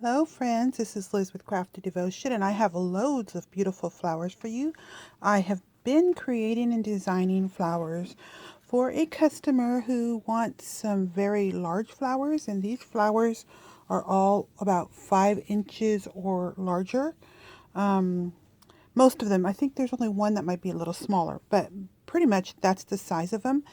Hello friends, this is Liz with Crafty Devotion and I have loads of beautiful flowers for you. I have been creating and designing flowers for a customer who wants some very large flowers, and these flowers are all about 5 inches or larger. Most of them, I think there's only one that might be a little smaller, but pretty much that's the size of them.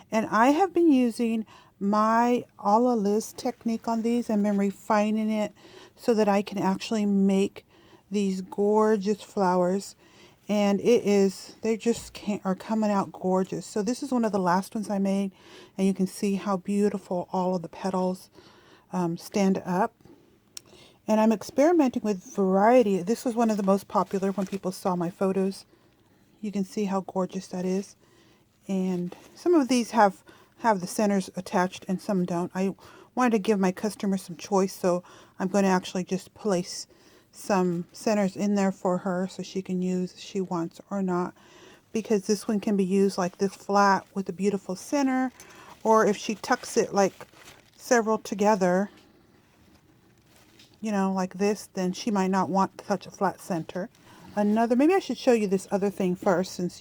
And I have been using my a la Liz technique on these and been refining it so that I can actually make these gorgeous flowers. And they just are coming out gorgeous. So this is one of the last ones I made, and you can see how beautiful all of the petals stand up. And I'm experimenting with variety. This was one of the most popular when people saw my photos. You can see how gorgeous that is. And some of these have the centers attached and some don't. I wanted to give my customer some choice, so I'm going to actually just place some centers in there for her so she can use if she wants or not. Because this one can be used like this flat with a beautiful center, or if she tucks it like several together, like this, then she might not want such a flat center. Maybe I should show you this other thing first and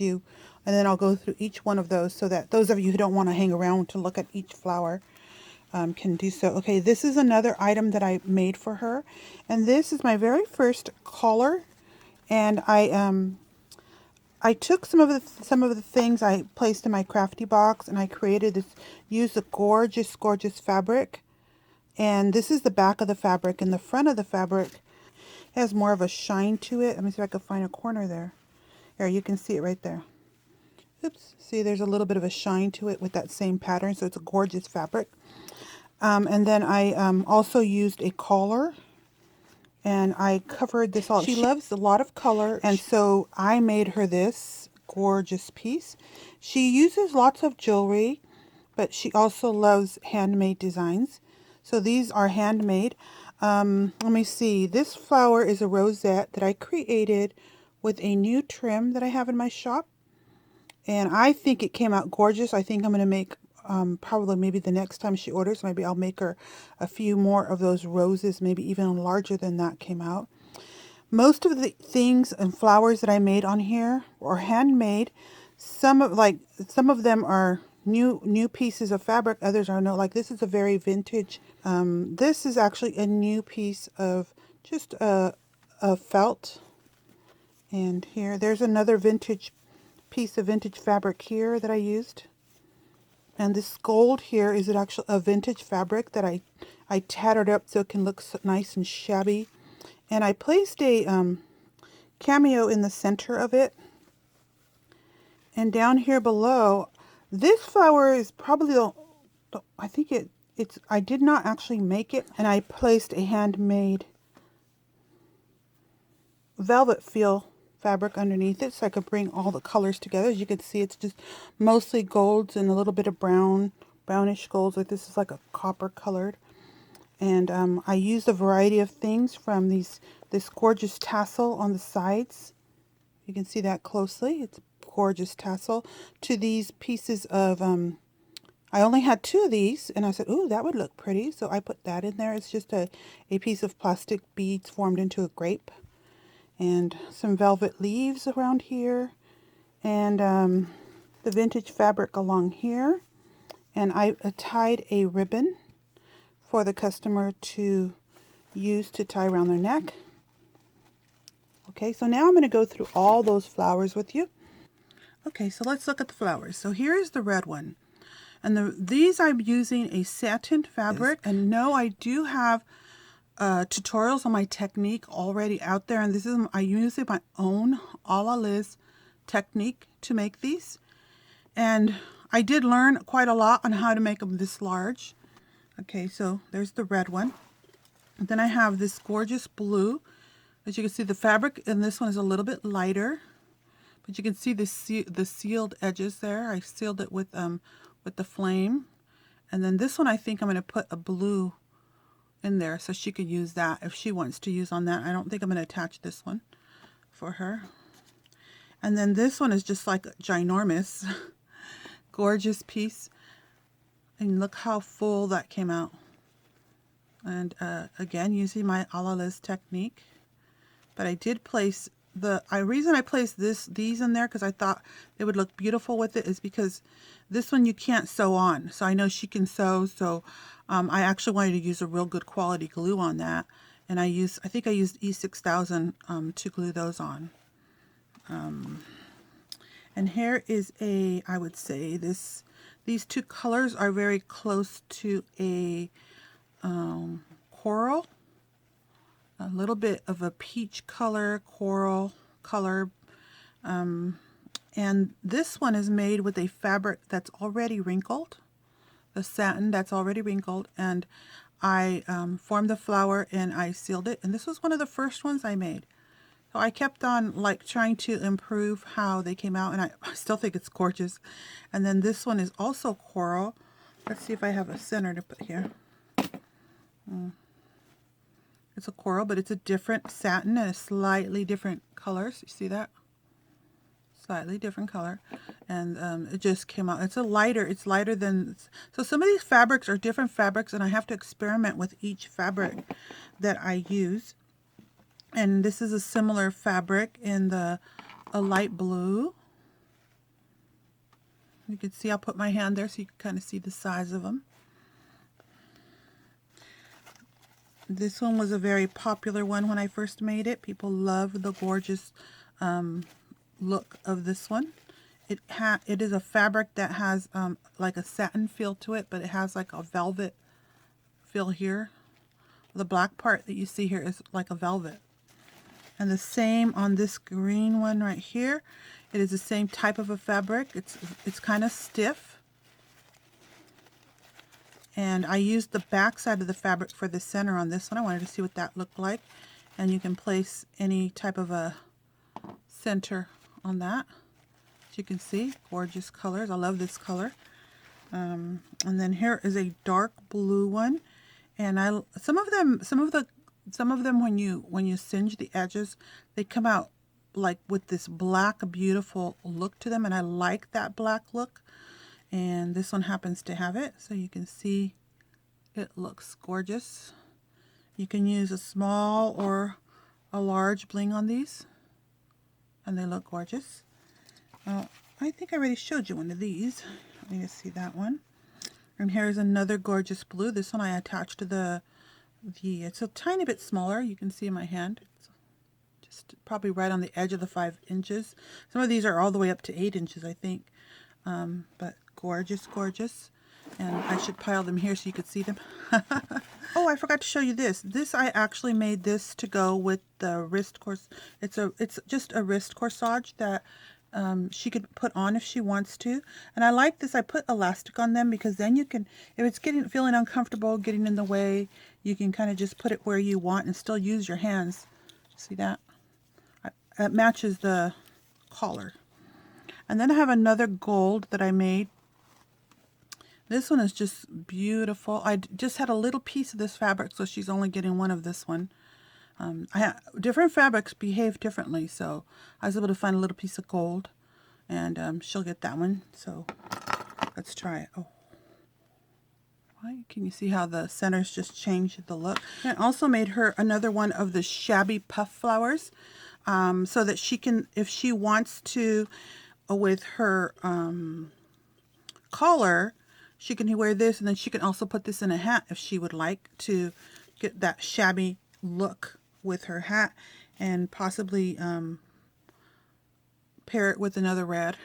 then I'll go through each one of those so that those of you who don't want to hang around to look at each flower can do so. Okay, this is another item that I made for her, and this is my very first collar, and I took some of the things I placed in my crafty box, and I used a gorgeous fabric. And this is the back of the fabric, and the front of the fabric has more of a shine to it. Let me see if I can find a corner there. Here, you can see it right there. Oops, see there's a little bit of a shine to it with that same pattern, so it's a gorgeous fabric. And then I also used a collar, and I covered this all. She loves a lot of color, and so I made her this gorgeous piece. She uses lots of jewelry, but she also loves handmade designs. So these are handmade. Let me see. This flower is a rosette that I created with a new trim that I have in my shop. And I think it came out gorgeous. I think I'm going to make, probably maybe the next time she orders, maybe I'll make her a few more of those roses, maybe even larger than that came out. Most of the things and flowers that I made on here are handmade. Some of them are new pieces of fabric. Others are no. Like this is a very vintage. This is actually a new piece of just a felt. And there's another vintage piece of vintage fabric here that I used. And this gold here is actually a vintage fabric that I tattered up so it can look so nice and shabby. And I placed a cameo in the center of it. And down here below, this flower is probably I think I did not actually make it. And I placed a handmade velvet feel fabric underneath it so I could bring all the colors together. As you can see, it's just mostly golds and a little bit of brownish golds. Like this is like a copper colored. And I used a variety of things from this gorgeous tassel on the sides. You can see that closely. It's a gorgeous tassel. To these pieces of, I only had 2 of these, and I said, ooh, that would look pretty. So I put that in there. It's just a piece of plastic beads formed into a grape. And some velvet leaves around here. And the vintage fabric along here. And I tied a ribbon for the customer to use to tie around their neck. Okay, so now I'm going to go through all those flowers with you. Okay, so let's look at the flowers. So here is the red one. And these I'm using a satin fabric. And no, I do have tutorials on my technique already out there. And I use my own a la Liz technique to make these. And I did learn quite a lot on how to make them this large. Okay, so there's the red one. And then I have this gorgeous blue. As you can see, the fabric in this one is a little bit lighter, but you can see the sealed edges there. I sealed it with the flame. And then this one, I think I'm going to put a blue in there so she could use that if she wants to use on that. I don't think I'm going to attach this one for her. And then this one is just like a ginormous, gorgeous piece. And look how full that came out. And again, using my a la Liz technique. But I did place the reason I placed these in there, because I thought they would look beautiful with it, is because this one you can't sew on. So I know she can sew, so I actually wanted to use a real good quality glue on that. And I think I used E6000 to glue those on. And here is I would say these two colors are very close to a coral, a little bit of a peach color, coral color. And this one is made with a fabric that's already wrinkled, the satin that's already wrinkled. And I formed the flower and I sealed it. And this was one of the first ones I made. So I kept on like trying to improve how they came out, and I still think it's gorgeous. And then this one is also coral. Let's see if I have a center to put here. It's a coral, but it's a different satin and a slightly different colors. You see that? Slightly different color. And it just came out. It's lighter than, so some of these fabrics are different fabrics, and I have to experiment with each fabric that I use. And this is a similar fabric in a light blue. You can see I'll put my hand there so you can kind of see the size of them. This one was a very popular one when I first made it. People love the gorgeous look of this one. It is a fabric that has like a satin feel to it, but it has like a velvet feel here. The black part that you see here is like a velvet. And the same on this green one right here. It is the same type of a fabric. It's kind of stiff. And I used the back side of the fabric for the center on this one. I wanted to see what that looked like. And you can place any type of a center on that. As you can see, gorgeous colors. I love this color. And then here is a dark blue one. And some of them when you singe the edges, they come out like with this black beautiful look to them, and I like that black look. And this one happens to have it, so you can see it looks gorgeous. You can use a small or a large bling on these, and they look gorgeous. I think I already showed you one of these. Let me just see that one. And here's another gorgeous blue. This one I attached to it's a tiny bit smaller. You can see in my hand. It's just probably right on the edge of the 5 inches. Some of these are all the way up to 8 inches, I think. But gorgeous, gorgeous. And I should pile them here so you could see them. Oh, I forgot to show you this. I actually made this to go with the wrist corsage. It's just a wrist corsage that she could put on if she wants to. And I like this. I put elastic on them because then you can, if it's feeling uncomfortable, getting in the way, you can kind of just put it where you want and still use your hands. See that? It matches the collar. And then I have another gold that I made. This one is just beautiful. I just had a little piece of this fabric, so she's only getting one of this one. Different fabrics behave differently, so I was able to find a little piece of gold, and she'll get that one. So let's try it. Oh, can you see how the centers just changed the look? And I also made her another one of the shabby puff flowers, so that she can, if she wants to, with her collar, she can wear this, and then she can also put this in a hat if she would like to get that shabby look with her hat, and possibly pair it with another red.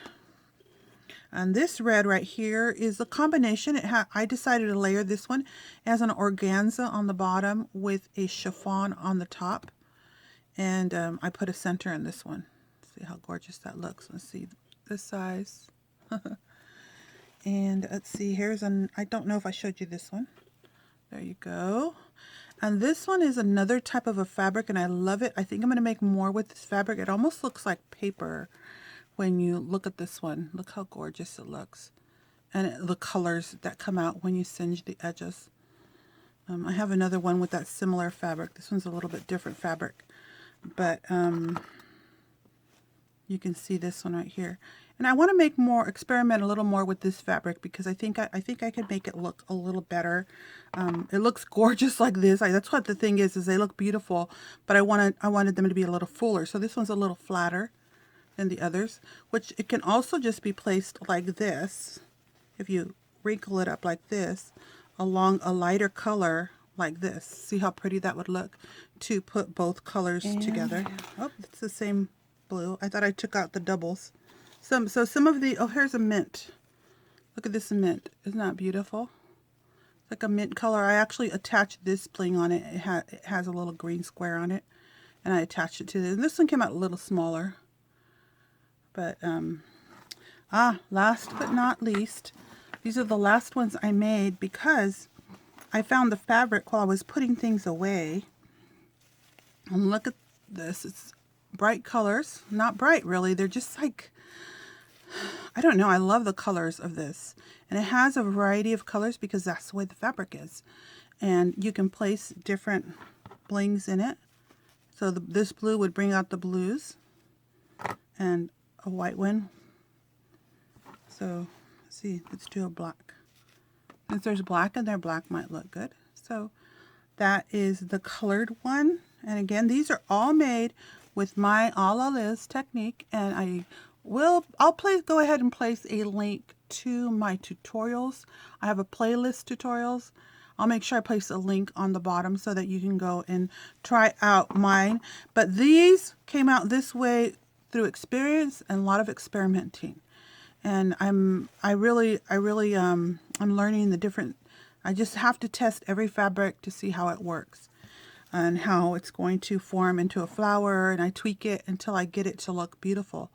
And this red right here is a combination. I decided to layer this one as an organza on the bottom with a chiffon on the top, and I put a center in this one. See how gorgeous that looks. Let's see this size. And let's see, I don't know if I showed you this one. There you go. And this one is another type of a fabric, and I love it. I think I'm going to make more with this fabric. It almost looks like paper when you look at this one. Look how gorgeous it looks. And the colors that come out when you singe the edges. I have another one with that similar fabric. This one's a little bit different fabric. But you can see this one right here. And I want to make more, experiment a little more with this fabric because I think I could make it look a little better. It looks gorgeous like this. That's what the thing is they look beautiful, but I wanted them to be a little fuller. So this one's a little flatter than the others, which it can also just be placed like this. If you wrinkle it up like this, along a lighter color like this. See how pretty that would look to put both colors together. Oh, it's the same blue. I thought I took out the doubles. So some of the, oh, here's a mint. Look at this mint. Isn't that beautiful? It's like a mint color. I actually attached this bling on it. It has a little green square on it. And I attached it to this. And this one came out a little smaller. But, last but not least, these are the last ones I made because I found the fabric while I was putting things away. And look at this. It's bright colors. Not bright, really. They're just like, I don't know. I love the colors of this. And it has a variety of colors because that's the way the fabric is. And you can place different blings in it. So this blue would bring out the blues. And a white one. So, let's see. Let's do a black. Since there's black in there, black might look good. So, that is the colored one. And again, these are all made with my a la Liz technique. And I'll go ahead and place a link to my tutorials. I have a playlist tutorials. I'll make sure I place a link on the bottom so that you can go and try out mine. But these came out this way through experience and a lot of experimenting. And I'm learning the different, I just have to test every fabric to see how it works and how it's going to form into a flower, and I tweak it until I get it to look beautiful.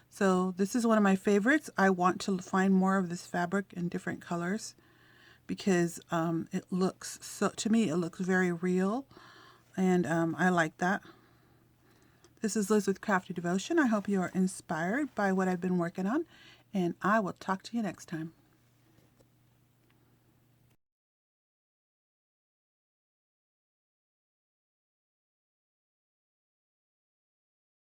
So this is one of my favorites. I want to find more of this fabric in different colors because it looks, so to me, it looks very real, and I like that. This is Liz with Crafty Devotion. I hope you are inspired by what I've been working on, and I will talk to you next time.